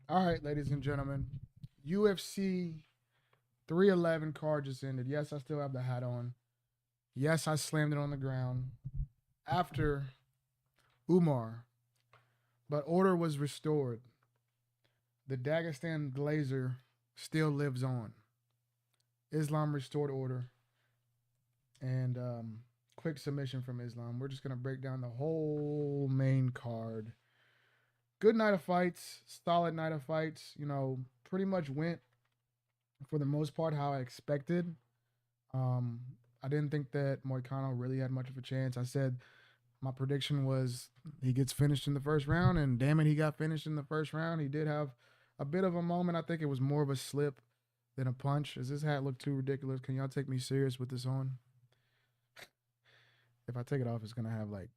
All right, ladies and gentlemen, UFC 311 card just ended. Yes, I still have the hat on. Yes, I slammed it on the ground after Umar, but order was restored. The Dagestan Glazer still lives on. Islam restored order and quick submission from Islam. We're just gonna break down the whole main card. Good night of fights, solid night of fights. Pretty much went for the most part how I expected. Um, I didn't think that Moicano really had much of a chance. I said my prediction was he gets finished in the first round, and damn it, he got finished in the first round. He did have a bit of a moment. I think it was more of a slip than a punch. Does this hat look too ridiculous? Can y'all take me serious with this on? If I take it off, it's gonna have like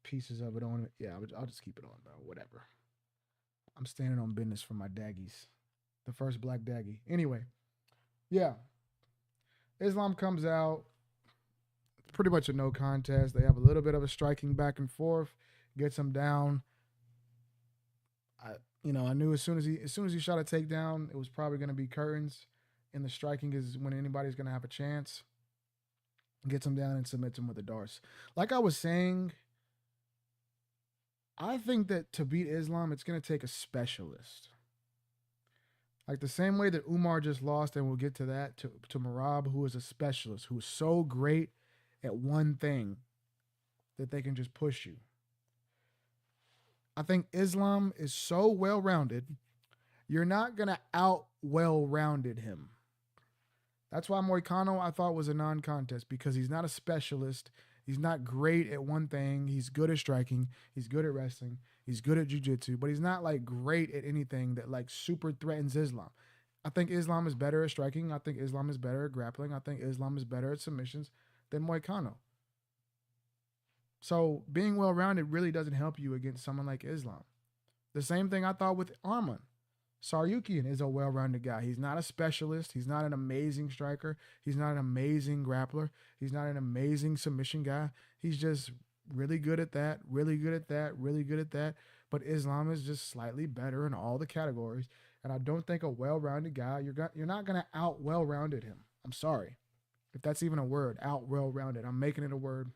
pieces of it on it. Yeah, I'll just keep it on though. Whatever. I'm standing on business for my daggies. The first black daggy. Anyway, yeah. Islam comes out. Pretty much a no contest. They have a little bit of a striking back and forth, gets him down. I knew as soon as he shot a takedown, it was probably going to be curtains. And the striking is when anybody's going to have a chance. Gets him down and submits him with a darce. Like I was saying, I think that to beat Islam, it's going to take a specialist. Like the same way that Umar just lost, and we'll get to that, to Merab, who is a specialist, who is so great at one thing that they can just push you. I think Islam is so well rounded, you're not going to out well rounded him. That's why Moicano I thought was a non contest because he's not a specialist. He's not great at one thing. He's good at striking. He's good at wrestling. He's good at jiu-jitsu, but he's not like great at anything that like super threatens Islam. I think Islam is better at striking. I think Islam is better at grappling. I think Islam is better at submissions than Moicano. So being well rounded really doesn't help you against someone like Islam. The same thing I thought with Arman. Saryukian is a well rounded guy. He's not a specialist. He's not an amazing striker. He's not an amazing grappler. He's not an amazing submission guy. He's just really good at that, really good at that, really good at that. But Islam is just slightly better in all the categories. And I don't think a well rounded guy, you're not going to out well rounded him. I'm sorry. If that's even a word, out well rounded. I'm making it a word.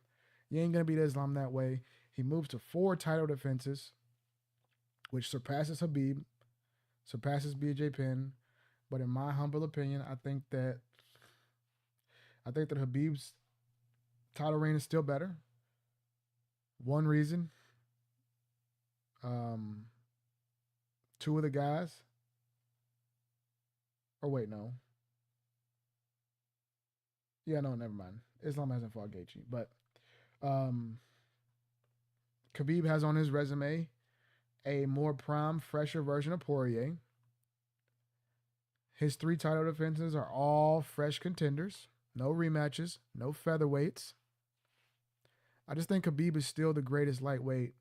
You ain't going to beat Islam that way. He moves to 4 title defenses, which surpasses Habib, surpasses BJ Penn. But in my humble opinion, I think that Habib's title reign is still better. One reason, um, two of the guys, or wait, no, yeah, no, never mind. Islam hasn't fought Gaethje, but um, Khabib has on his resume a more prime, fresher version of Poirier. His 3 title defenses are all fresh contenders. No rematches, no featherweights. I just think Khabib is still the greatest lightweight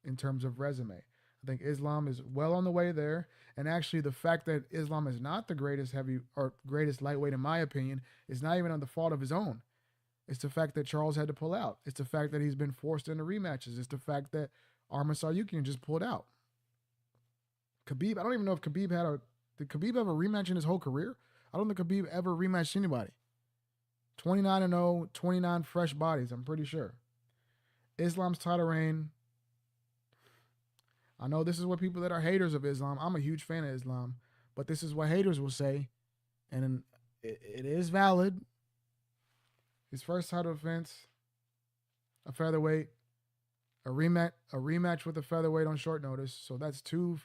in terms of resume. I think Islam is well on the way there. And actually, the fact that Islam is not the greatest heavy or greatest lightweight, in my opinion, is not even on the fault of his own. It's the fact that Charles had to pull out. It's the fact that he's been forced into rematches. It's the fact that Arman Saryukian just pulled out. Khabib, I don't even know if Khabib did Khabib have a rematch in his whole career? I don't think Khabib ever rematched anybody. 29 and 0, 29 fresh bodies, I'm pretty sure. Islam's title reign. I know this is what people that are haters of Islam. I'm a huge fan of Islam, but this is what haters will say, and it is valid. His first title defense, a featherweight, a rematch with a featherweight on short notice. So that's 2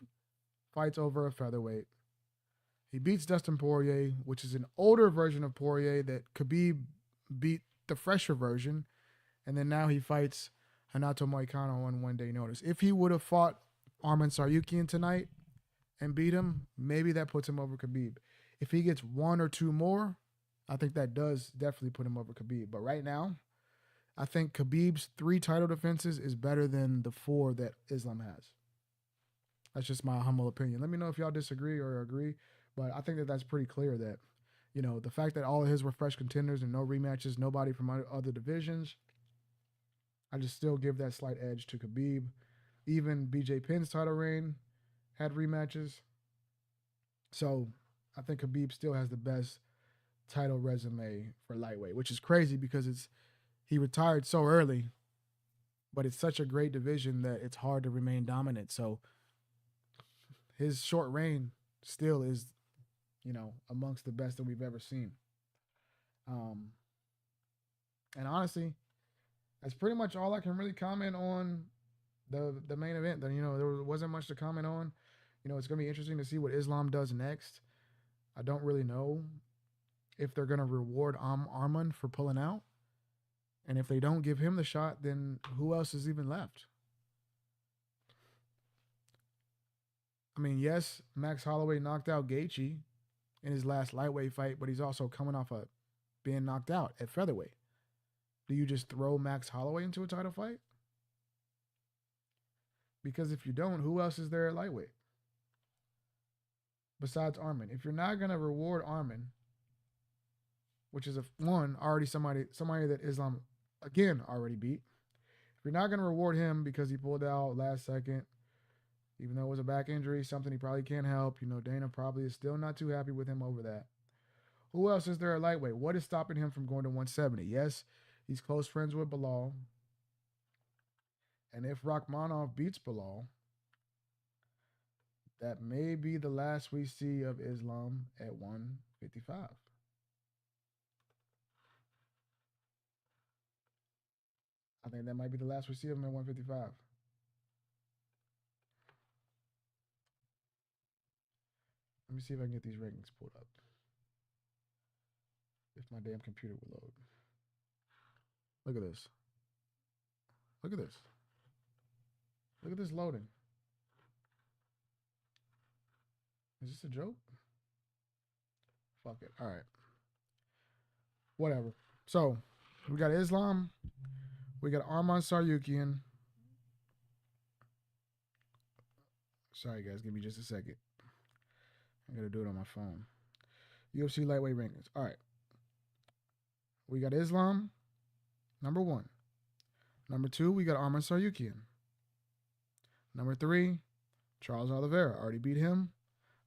fights over a featherweight. He beats Dustin Poirier, which is an older version of Poirier that Khabib beat the fresher version, and then now he fights Renato Moicano on 1 day notice. If he would have fought Arman Saryukian tonight and beat him, maybe that puts him over Khabib. If he gets 1 or 2 more, I think that does definitely put him over Khabib. But right now, I think Khabib's 3 title defenses is better than the 4 that Islam has. That's just my humble opinion. Let me know if y'all disagree or agree. But I think that that's pretty clear that, the fact that all of his were fresh contenders and no rematches, nobody from other divisions, I just still give that slight edge to Khabib. Even BJ Penn's title reign had rematches. So I think Khabib still has the best title resume for lightweight, which is crazy because he retired so early, but it's such a great division that it's hard to remain dominant. So his short reign still is, amongst the best that we've ever seen. Um, and honestly, that's pretty much all I can really comment on the main event. Then there wasn't much to comment on. It's gonna be interesting to see what Islam does next. I don't really know if they're gonna reward Arman for pulling out, and if they don't give him the shot, then who else is even left? I mean, yes, Max Holloway knocked out Gaethje in his last lightweight fight, but he's also coming off of being knocked out at featherweight. Do you just throw Max Holloway into a title fight? Because if you don't, who else is there at lightweight besides Arman? If you're not gonna reward Arman, which is already somebody that Islam again already beat. If you're not gonna reward him because he pulled out last second, even though it was a back injury, something he probably can't help, Dana probably is still not too happy with him over that. Who else is there at lightweight? What is stopping him from going to 170? Yes, he's close friends with Bilal. And if Rakhmonov beats Bilal, that may be the last we see of Islam at 155. I think that might be the last we see of him at 155. Let me see if I can get these rankings pulled up. If my damn computer will load. Look at this. Look at this. Look at this loading. Is this a joke? Fuck it. All right. Whatever. So, we got Islam. We got Arman Saryukian. Sorry, guys. Give me just a second. I got to do it on my phone. UFC lightweight rankings. All right. We got Islam, number 1. Number 2, we got Arman Saryukian. Number 3, Charles Oliveira. Already beat him.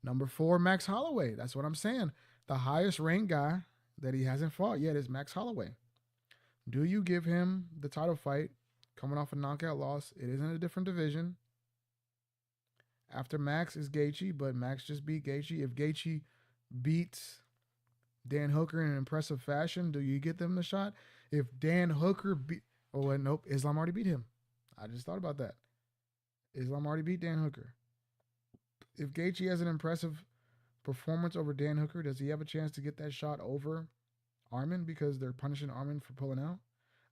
Number 4, Max Holloway. That's what I'm saying. The highest ranked guy that he hasn't fought yet is Max Holloway. Do you give him the title fight coming off a knockout loss? It is in a different division. After Max is Gaethje, but Max just beat Gaethje. If Gaethje beats Dan Hooker in an impressive fashion, do you get them the shot? If Dan Hooker beat... Oh, wait, nope. Islam already beat him. I just thought about that. Islam already beat Dan Hooker. If Gaethje has an impressive performance over Dan Hooker, does he have a chance to get that shot over Arman because they're punishing Arman for pulling out?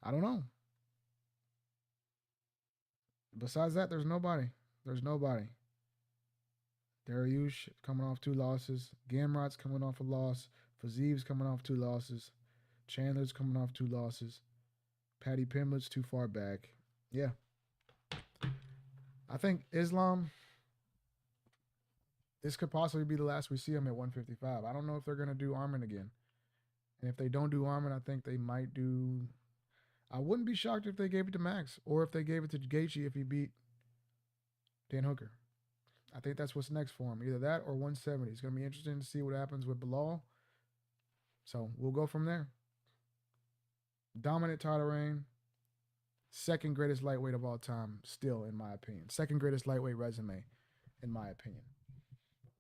I don't know. Besides that, there's nobody. There's nobody. Dariush coming off 2 losses. Gamrot's coming off a loss. Faziv's coming off 2 losses. Chandler's coming off 2 losses. Patty Pimlett's too far back. Yeah. I think Islam, this could possibly be the last we see him at 155. I don't know if they're going to do Arman again. And if they don't do Arman, I think they might do... I wouldn't be shocked if they gave it to Max or if they gave it to Gaethje if he beat Dan Hooker. I think that's what's next for him. Either that or 170. It's going to be interesting to see what happens with Bilal. So we'll go from there. Dominant title reign. Second greatest lightweight of all time, still, in my opinion. Second greatest lightweight resume, in my opinion.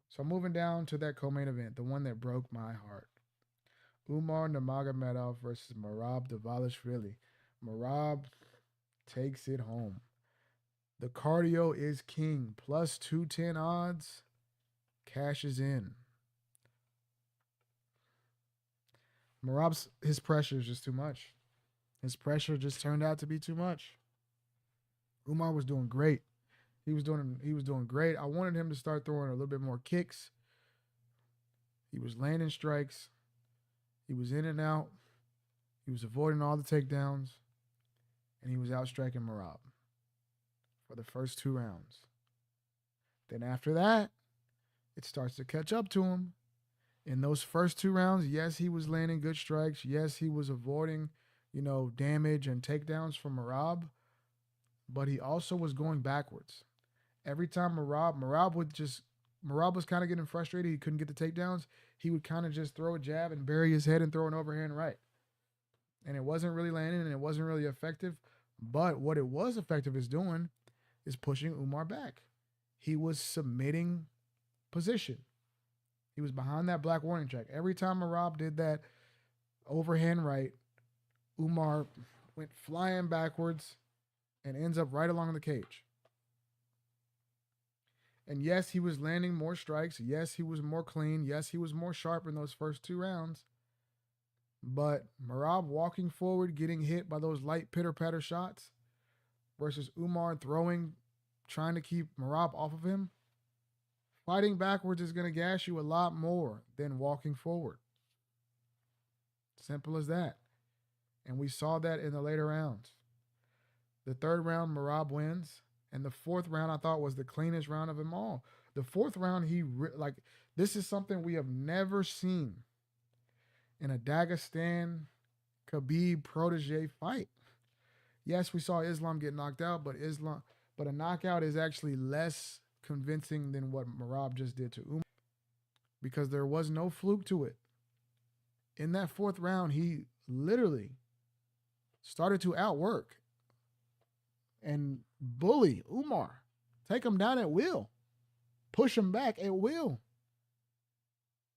So moving down to that co-main event, the one that broke my heart. Umar Nurmagomedov versus Merab Dvalishvili. Merab takes it home. The cardio is king. Plus 210 odds. Cashes in. Merab's, his pressure is just too much. His pressure just turned out to be too much. Umar was doing great. He was doing great. I wanted him to start throwing a little bit more kicks. He was landing strikes. He was in and out. He was avoiding all the takedowns. And he was outstriking Merab for the first 2 rounds. Then after that, it starts to catch up to him. In those first 2 rounds, yes, he was landing good strikes. Yes, he was avoiding, damage and takedowns from Merab. But he also was going backwards. Every time Merab would just Merab was kind of getting frustrated. He couldn't get the takedowns. He would kind of just throw a jab and bury his head and throw an overhand right. And it wasn't really landing and it wasn't really effective. But what it was effective is doing is pushing Umar back. He was submitting position. He was behind that black warning track. Every time Merab did that overhand right, Umar went flying backwards and ends up right along the cage. And yes, he was landing more strikes. Yes, he was more clean. Yes, he was more sharp in those first 2 rounds. But Merab walking forward, getting hit by those light pitter-patter shots versus Umar throwing, trying to keep Merab off of him, fighting backwards is going to gas you a lot more than walking forward. Simple as that. And we saw that in the later rounds. The 3rd round, Merab wins. And the 4th round, I thought, was the cleanest round of them all. The 4th round, this is something we have never seen in a Dagestan Khabib protege fight. Yes, we saw Islam get knocked out, but a knockout is actually less convincing than what Merab just did to Umar, because there was no fluke to it. In that 4th round, he literally started to outwork and bully Umar, take him down at will, push him back at will.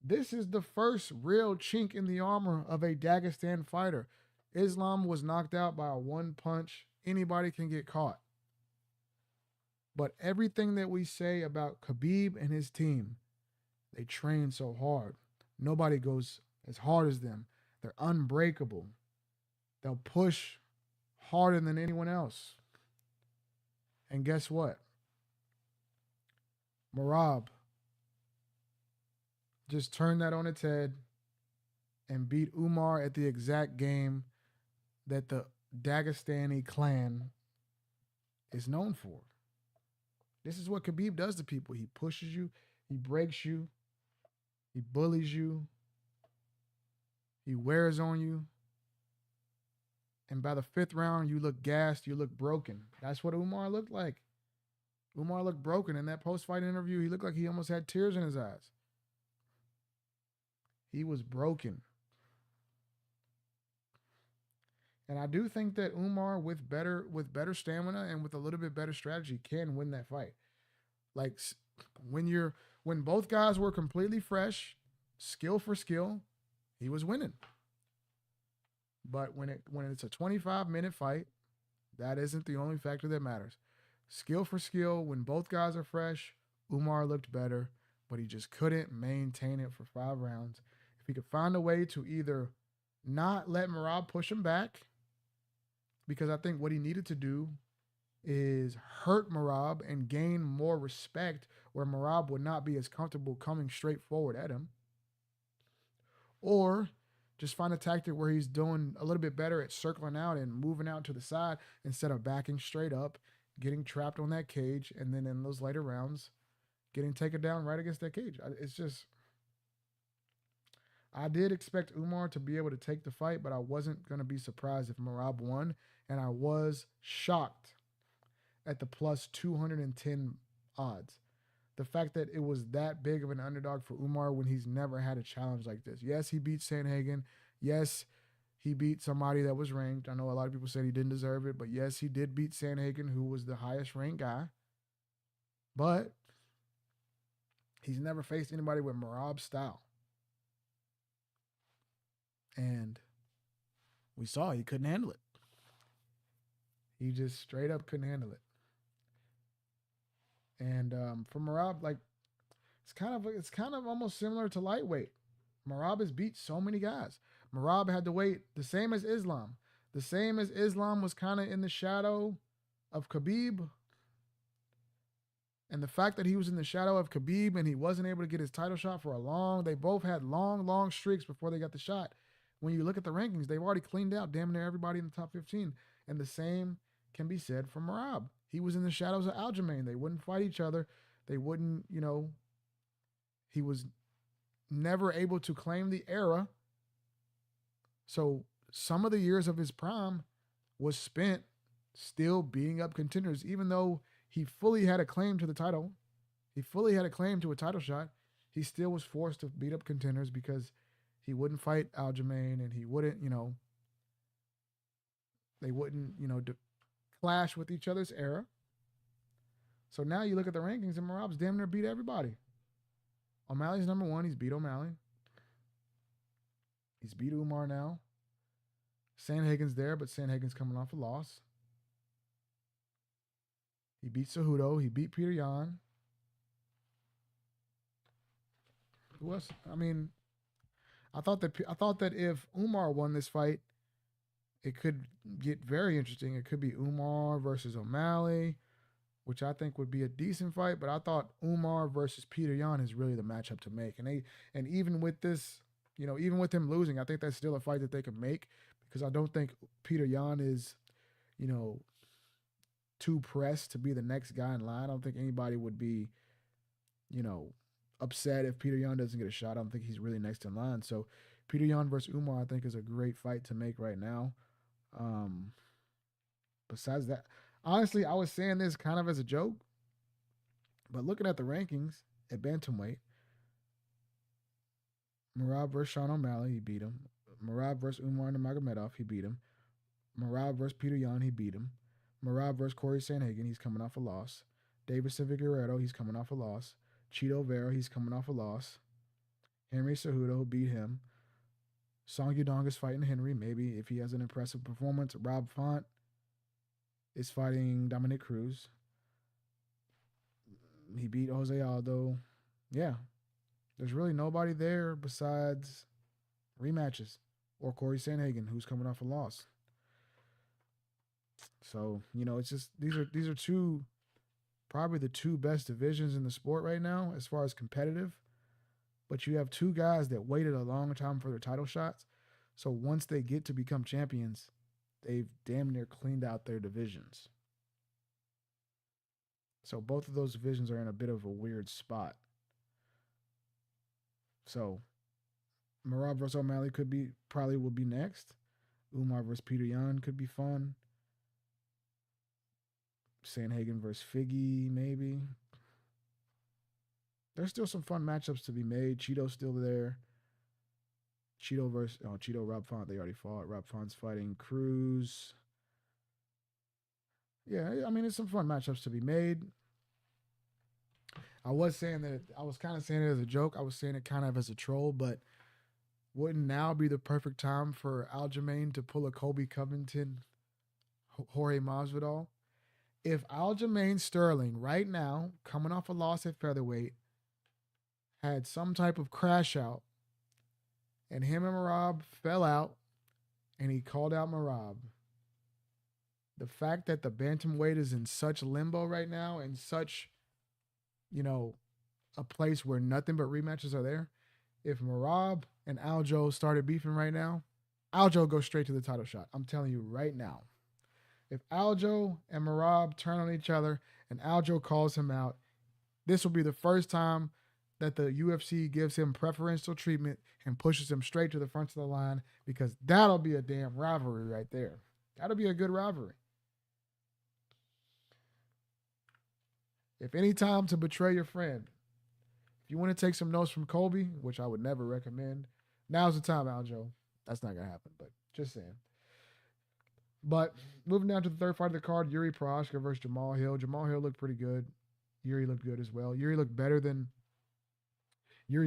This is the first real chink in the armor of a Dagestan fighter. Islam was knocked out by a 1 punch. Anybody can get caught. But everything that we say about Khabib and his team, they train so hard. Nobody goes as hard as them. They're unbreakable. They'll push harder than anyone else. And guess what? Merab just turned that on its head and beat Umar at the exact game that the Dagestani clan is known for. This is what Khabib does to people. He pushes you, he breaks you, he bullies you, he wears on you. And by the 5th round, you look gassed, you look broken. That's what Umar looked like. Umar looked broken in that post-fight interview. He looked like he almost had tears in his eyes. He was broken. And I do think that Umar, with better stamina and with a little bit better strategy, can win that fight. Like when both guys were completely fresh, skill for skill, he was winning. But when it's a 25-minute fight, that isn't the only factor that matters. Skill for skill, when both guys are fresh, Umar looked better, but he just couldn't maintain it for 5 rounds. If he could find a way to either not let Merab push him back, because I think what he needed to do is hurt Merab and gain more respect where Merab would not be as comfortable coming straight forward at him, or just find a tactic where he's doing a little bit better at circling out and moving out to the side instead of backing straight up, getting trapped on that cage, and then in those later rounds, getting taken down right against that cage. I did expect Umar to be able to take the fight, but I wasn't going to be surprised if Merab won, and I was shocked at the plus 210 odds. The fact that it was that big of an underdog for Umar when he's never had a challenge like this. Yes, he beat Sandhagen. Yes, he beat somebody that was ranked. I know a lot of people said he didn't deserve it, but yes, he did beat Sandhagen, who was the highest ranked guy. But he's never faced anybody with Merab's style. And we saw he couldn't handle it. He just straight up couldn't handle it. And for Merab, like it's kind of almost similar to lightweight. Merab has beat so many guys. Merab had to wait the same as Islam. The same as Islam was kind of in the shadow of Khabib. And the fact that he was in the shadow of Khabib and he wasn't able to get his title shot for they both had long streaks before they got the shot. When you look at the rankings, they've already cleaned out damn near everybody in the top 15. And the same can be said for Merab. He was in the shadows of Aljamain. They wouldn't fight each other. They wouldn't, he was never able to claim the era. So some of the years of his prime was spent still beating up contenders, even though he fully had a claim to the title. He fully had a claim to a title shot. He still was forced to beat up contenders because he wouldn't fight Aljamain and he wouldn't, they wouldn't, clash with each other's era. So now you look at the rankings and Merab's damn near beat everybody. O'Malley's number one. He's beat O'Malley. He's beat Umar now. Sandhagen's there, but Sandhagen's coming off a loss. He beat Cejudo. He beat Peter Yan. Who else? I mean, I thought that if Umar won this fight, it could get very interesting. It could be Umar versus O'Malley, which I think would be a decent fight. But I thought Umar versus Peter Yan is really the matchup to make. And even with this, even with him losing, I think that's still a fight that they can make because I don't think Peter Yan is, too pressed to be the next guy in line. I don't think anybody would be, upset if Peter Yan doesn't get a shot. I don't think he's really next in line. So Peter Yan versus Umar, I think, is a great fight to make right now. Besides that, honestly, I was saying this kind of as a joke, but looking at the rankings at bantamweight, Merab versus Sean O'Malley, he beat him. Merab versus Umar Nurmagomedov, he beat him. Merab versus Peter Yan, he beat him. Merab versus Corey Sandhagen, he's coming off a loss. Davidson Figueiredo, he's coming off a loss. Cheeto Vera, he's coming off a loss. Henry Cejudo beat him. Song Yudong is fighting Henry, maybe if he has an impressive performance. Rob Font is fighting Dominic Cruz. He beat Jose Aldo. Yeah. There's really nobody there besides rematches or Corey Sandhagen, who's coming off a loss. So, it's just these are two, probably the two best divisions in the sport right now as far as competitive. But you have two guys that waited a long time for their title shots. So once they get to become champions, they've damn near cleaned out their divisions. So both of those divisions are in a bit of a weird spot. So Merab versus O'Malley probably will be next. Umar versus Peter Yan could be fun. Sandhagen versus Figgy, maybe. There's still some fun matchups to be made. Cheeto's still there. Cheeto, Rob Font, they already fought. Rob Font's fighting Cruz. Yeah, I mean, it's some fun matchups to be made. I was kind of saying it as a joke. I was saying it kind of as a troll, but wouldn't now be the perfect time for Aljamain to pull a Colby Covington, Jorge Masvidal? If Aljamain Sterling right now, coming off a loss at featherweight, had some type of crash out, and him and Merab fell out, and he called out Merab, the fact that the bantamweight is in such limbo right now, and such, a place where nothing but rematches are there, if Merab and Aljo started beefing right now, Aljo goes straight to the title shot. I'm telling you right now. If Aljo and Merab turn on each other and Aljo calls him out, this will be the first time that the UFC gives him preferential treatment and pushes him straight to the front of the line, because that'll be a damn rivalry right there. That'll be a good rivalry. If any time to betray your friend, if you want to take some notes from Colby, which I would never recommend, now's the time, Aljo. That's not going to happen, but just saying. But moving down to the third fight of the card, Yuri Prochazka versus Jamahal Hill. Jamahal Hill looked pretty good. Yuri looked good as well. Yuri's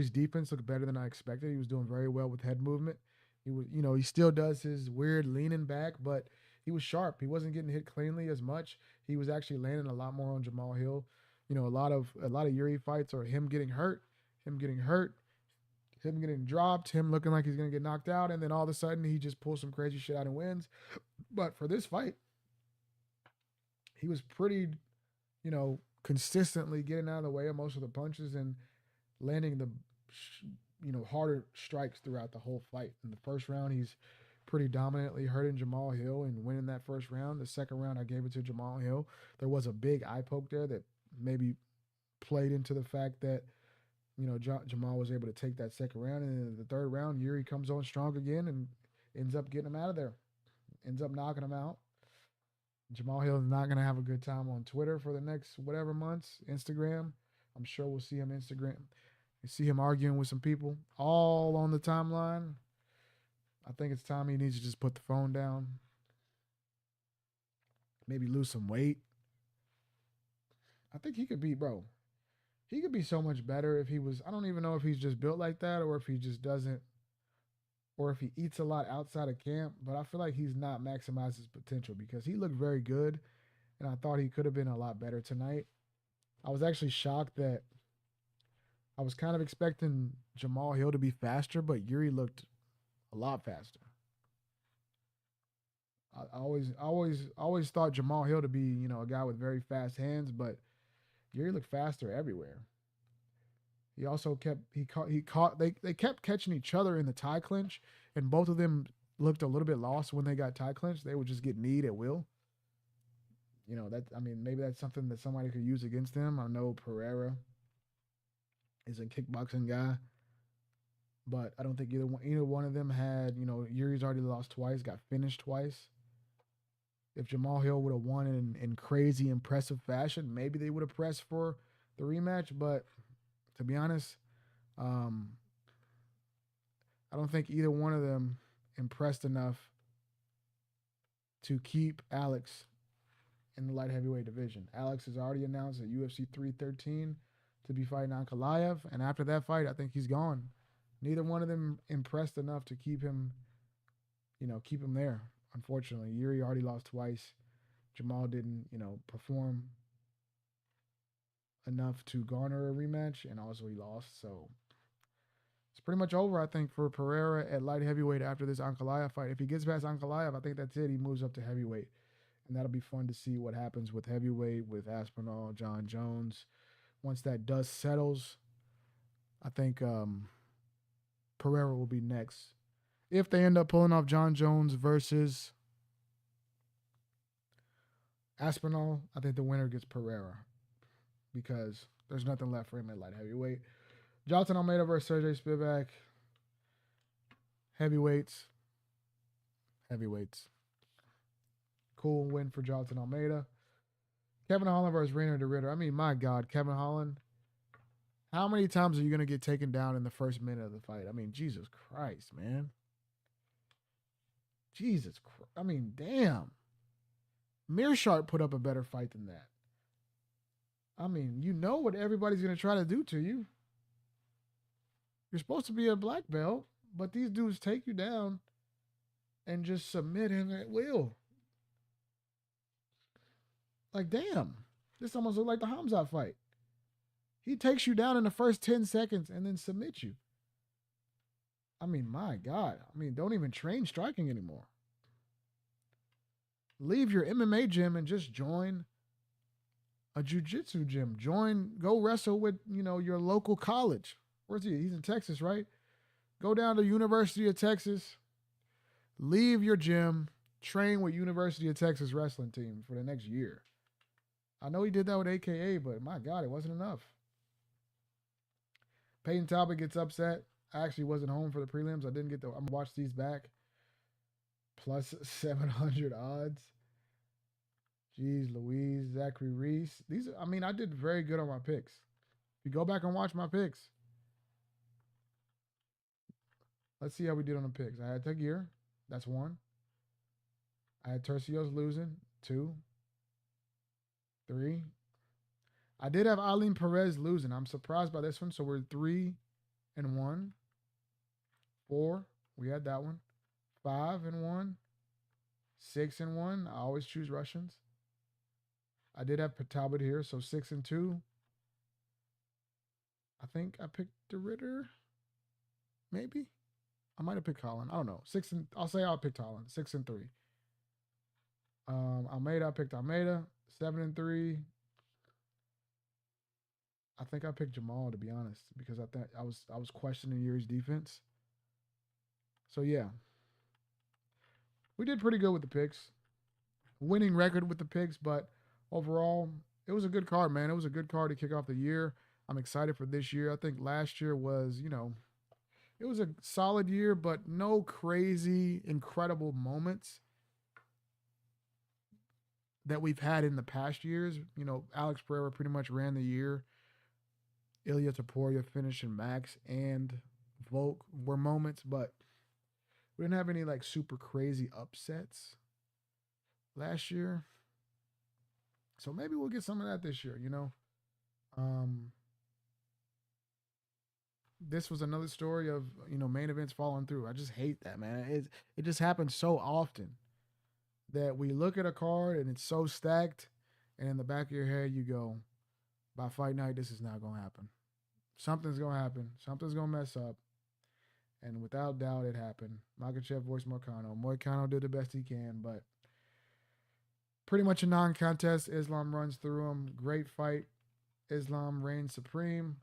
defense looked better than I expected. He was doing very well with head movement. He was, he still does his weird leaning back, but he was sharp. He wasn't getting hit cleanly as much. He was actually landing a lot more on Jamahal Hill. A lot of Yuri fights are him getting hurt, him getting dropped, him looking like he's going to get knocked out, and then all of a sudden he just pulls some crazy shit out and wins. But for this fight, he was pretty, consistently getting out of the way of most of the punches and landing the, harder strikes throughout the whole fight. In the first round, he's pretty dominantly hurting Jamahal Hill and winning that first round. The second round, I gave it to Jamahal Hill. There was a big eye poke there that maybe played into the fact that, Jamahal was able to take that second round. And in the third round, Yuri comes on strong again and ends up getting him out of there. Ends up knocking him out. Jamahal Hill is not going to have a good time on Twitter for the next whatever months, Instagram, I'm sure we'll see him Instagram. You see him arguing with some people all on the timeline. I think it's time he needs to just put the phone down. Maybe lose some weight. I think he could be, bro. He could be so much better if he was. I don't even know if he's just built like that or if he just doesn't, or if he eats a lot outside of camp. But I feel like he's not maximized his potential because he looked very good, and I thought he could have been a lot better tonight. I was actually shocked that I was kind of expecting Jamal Hill to be faster, but Yuri looked a lot faster. I always thought Jamal Hill to be, a guy with very fast hands, but Yuri looked faster everywhere. He also they kept catching each other in the tie clinch, and both of them looked a little bit lost when they got tie clinched. They would just get kneed at will. Maybe that's something that somebody could use against them. I know Pereira is a kickboxing guy, but I don't think either one of them had, Yuri's already lost twice, got finished twice. If Jamal Hill would have won in crazy impressive fashion, maybe they would have pressed for the rematch. But to be honest, I don't think either one of them impressed enough to keep Alex in the light heavyweight division. Alex has already announced at UFC 313 to be fighting Ankalaev, and after that fight, I think he's gone. Neither one of them impressed enough to keep him there. Unfortunately, Yuri already lost twice. Jamal didn't, perform enough to garner a rematch, and also he lost. So it's pretty much over, I think, for Pereira at light heavyweight after this Ankalaev fight. If he gets past Ankalaev, I think that's it. He moves up to heavyweight, and that'll be fun to see what happens with heavyweight with Aspinall, John Jones. Once that dust settles, I think Pereira will be next. If they end up pulling off John Jones versus Aspinall, I think the winner gets Pereira because there's nothing left for him at light heavyweight. Jonathan Almeida versus Sergey Spivak. Heavyweights. Cool win for Jonathan Almeida. Kevin Holland versus Rainer de Ritter. I mean, my God, Kevin Holland. How many times are you going to get taken down in the first minute of the fight? I mean, Jesus Christ, man. Jesus Christ. I mean, damn. Meerschaert put up a better fight than that. I mean, you know what everybody's going to try to do to you. You're supposed to be a black belt, but these dudes take you down and just submit him at will. Like, damn. This almost looked like the Hamzat fight. He takes you down in the first 10 seconds and then submits you. I mean, my God. I mean, don't even train striking anymore. Leave your MMA gym and just join a jiu-jitsu gym. Go wrestle with, your local college. Where's he? He's in Texas, right? Go down to University of Texas. Leave your gym. Train with University of Texas wrestling team for the next year. I know he did that with AKA, but my God, it wasn't enough. Peyton Talbot gets upset. I actually wasn't home for the prelims. I'm gonna watch these back. Plus 700 odds. Jeez Louise, Zachary Reese. I did very good on my picks. If you go back and watch my picks. Let's see how we did on the picks. I had Tagir. That's 1. I had Tercios losing. 2. 3. I did have Eileen Perez losing. I'm surprised by this one. So we're 3-1. 4. We had that one. 5-1. 6-1. I always choose Russians. I did have Talbot here, so 6-2. I think I picked the Ritter. Maybe. I might have picked Holland. I don't know. I'll pick Holland. 6-3. Almeida, I picked Almeida. 7-3. I think I picked Jamal, to be honest, because I thought I was questioning Yuri's defense. So yeah, we did pretty good with the picks. Winning record with the picks, but overall, it was a good card, man. It was a good card to kick off the year. I'm excited for this year. I think last year was, it was a solid year, but no crazy, incredible moments that we've had in the past years. Alex Pereira pretty much ran the year. Ilya Taporia finishing Max and Volk were moments, but we didn't have any like super crazy upsets last year. So maybe we'll get some of that this year, you know. Um, this was another story of, you know, main events falling through. I just hate that, man. It just happens so often that we look at a card and it's so stacked, and in the back of your head you go, by fight night, this is not gonna happen. Something's gonna happen. Something's gonna mess up. And without doubt, it happened. Makachev voiced Moicano. Moicano did the best he can, but pretty much a non-contest. Islam runs through him. Great fight. Islam reigns supreme.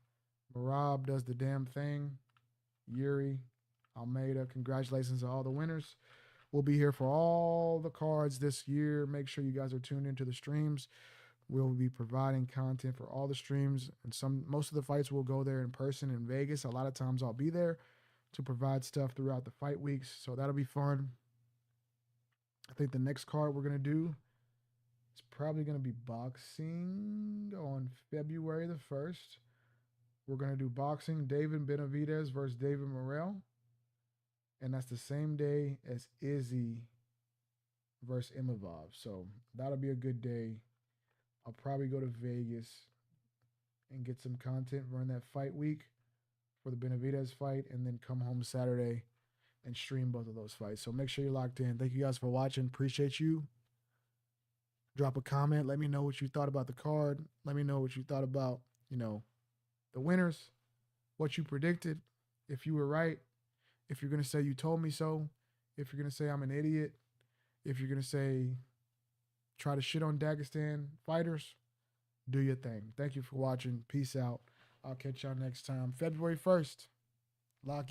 Merab does the damn thing. Yuri, Almeida, congratulations to all the winners. We'll be here for all the cards this year. Make sure you guys are tuned into the streams. We'll be providing content for all the streams, and most of the fights will go there in person in Vegas. A lot of times I'll be there to provide stuff throughout the fight weeks, so that'll be fun. I think the next card we're gonna do is probably gonna be boxing on February the 1st. We're gonna do boxing, David Benavidez versus David Morrell, and that's the same day as Izzy versus Imavov. So that'll be a good day. I'll probably go to Vegas and get some content, run that fight week for the Benavidez fight, and then come home Saturday and stream both of those fights. So make sure you're locked in. Thank you guys for watching. Appreciate you. Drop a comment. Let me know what you thought about the card. Let me know what you thought about, you know, the winners, what you predicted, if you were right, if you're going to say you told me so, if you're going to say I'm an idiot, if you're going to say try to shit on Dagestan fighters, do your thing. Thank you for watching. Peace out. I'll catch y'all next time. February 1st. Lock